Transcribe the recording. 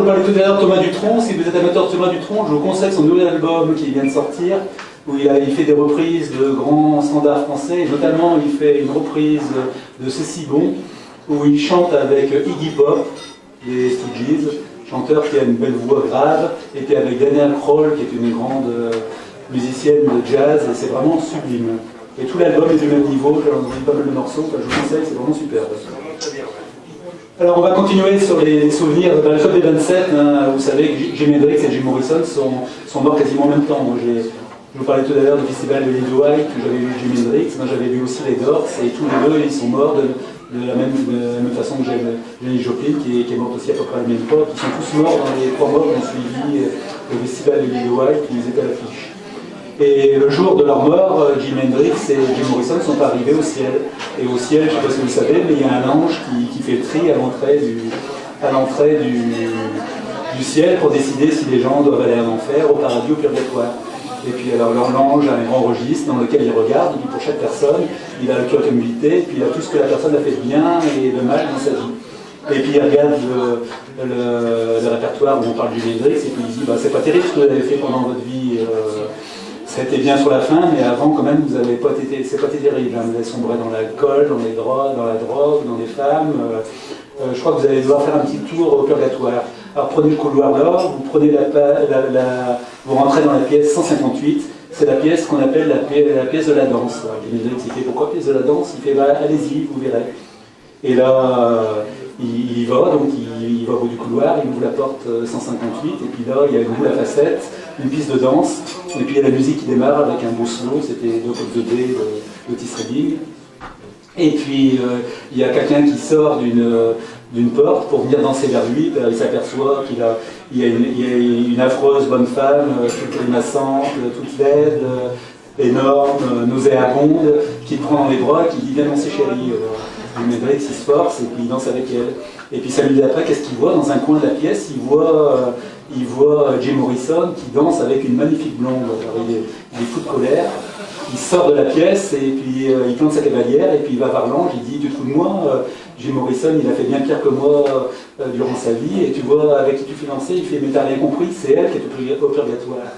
parlais tout à l'heure de Thomas Dutronc. Si vous êtes amateur de Thomas Dutronc, je vous conseille son nouvel album qui vient de sortir, où il fait des reprises de grands standards français, et notamment il fait une reprise de C'est si bon, où il chante avec Iggy Pop, des Stooges, chanteur qui a une belle voix grave, et puis avec Danielle Kroll, qui est une grande musicienne de jazz, et c'est vraiment sublime. Et tout l'album est du même niveau, j'ai entendu pas mal de morceaux, enfin, je vous conseille, c'est vraiment super. Alors on va continuer sur les souvenirs. Dans le club des 27, hein, vous savez que Jimi Hendrix et Jim Morrison sont morts quasiment en même temps. Moi, je vous parlais tout à l'heure du festival de l'île de White, où j'avais vu Jimi Hendrix, moi j'avais vu aussi les Doors, et tous les deux ils sont morts de la même façon que Janis Joplin, qui est morte aussi à peu près à la même époque. Ils sont tous morts dans les 3 mois qui ont suivi le festival de l'île de White, qui nous était à l'affiche. Et le jour de leur mort, Jimi Hendrix et Jim Morrison sont arrivés au ciel. Et au ciel, je ne sais pas si vous le savez, mais il y a un ange qui fait le tri à l'entrée du ciel pour décider si les gens doivent aller en enfer, au paradis, au purgatoire. Et puis alors l'ange a un grand registre dans lequel il regarde, et puis pour chaque personne, il a le cœur humilité, et puis il a tout ce que la personne a fait de bien et de mal dans sa vie. Et puis il regarde le répertoire où on parle du Jimi Hendrix, et puis il dit bah, c'est pas terrible ce que vous avez fait pendant votre vie. Ça a été bien sur la fin, mais avant, quand même, vous n'avez pas été, c'est pas été terrible. Hein. Vous avez sombré dans l'alcool, dans la drogue, dans les femmes. Je crois que vous allez devoir faire un petit tour au purgatoire. Alors prenez le couloir d'or, vous prenez vous rentrez dans la pièce 158. C'est la pièce qu'on appelle la pièce de la danse. Il fait pourquoi pièce de la danse? Il fait bah, allez-y, vous verrez. Et là, il va, donc il va au bout du couloir, il ouvre la porte 158, et puis là, il y a une boule à facettes, une piste de danse, et puis il y a la musique qui démarre avec un beau slow, c'était Dope of the Day de Otis Redding. Et puis, il y a quelqu'un qui sort d'une porte pour venir danser vers lui, il s'aperçoit qu'il y a une affreuse bonne femme, toute grimaçante, toute laide, énorme, nauséabonde, qui le prend dans les bras et qui dit « Viens danser chérie ». Jimi Hendrix, il se force et puis il danse avec elle. Et puis 5 minutes après, qu'est-ce qu'il voit? Dans un coin de la pièce, il voit Jim Morrison qui danse avec une magnifique blonde. Alors, il est fou de colère, il sort de la pièce et puis il plante sa cavalière et puis il va voir l'ange, il dit « Tu te fous de moi? Jim Morrison, il a fait bien pire que moi durant sa vie et tu vois avec qui tu fais danser, il fait « Mais t'as rien compris, c'est elle qui est au purgatoire. »